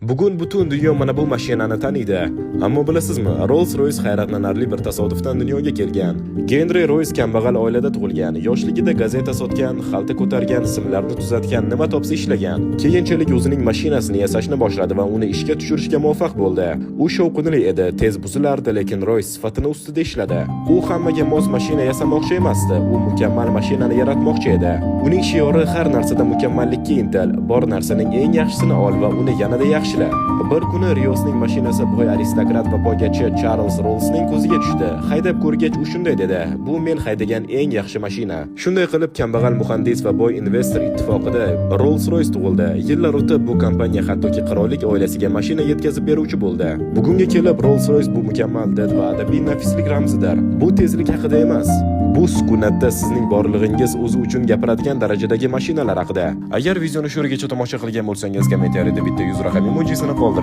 Bugun butun dunyo mana bu mashinani taniydi. Ammo bilasizmi, Rolls-Royce hayratlanarli bir tasodifdan dunyoga kelgan. Henry Royce kambag'al oilada tug'ilgan, yoshligida gazeta sotgan, xalta ko'targan, simlarni tuzatgan, nima topsa ishlagan. Keyinchalik o'zining mashinasini yasashni boshladi va uni ishga tushirishga muvaffaq bo'ldi. U shovqinli edi, tez buzilardi, lekin Royce sifatini ustida ishladi. U hammaga mos mashina yasamoqchi emasdi, u mukammal mashinani yaratmoqchi edi. Uning shiori har narsada mukammallikka intil, bor narsaning eng yaxshisini ol va uni yanada yaxshila. Bir kuni Riosning mashinasi boy aristokrat va poygachi Charles Rollsning ko'ziga tushdi. Haydab ko'rgach u shunday dedi: "Bu men haydagan eng yaxshi mashina." Shunday qilib kambag'al muhandis va boy investor ittifoqida Rolls-Royce tug'ildi. Yillar o'tib bu kompaniya hattoki qirollik oilasiga mashina yetkazib beruvchi bo'ldi. Bugunga kelib Rolls-Royce bu mukammal did va adabiy nafislik ramzidir. Bu tezlik haqida emas, bu sukunatda sizning borlig'ingiz o'zi uchun gapiradigan darajadagi mashinalar haqida. Agar videoni shu yergacha tomosha qilgan bo'lsangiz, kommentariyada bitta 100 raqam emojisini qoldiring.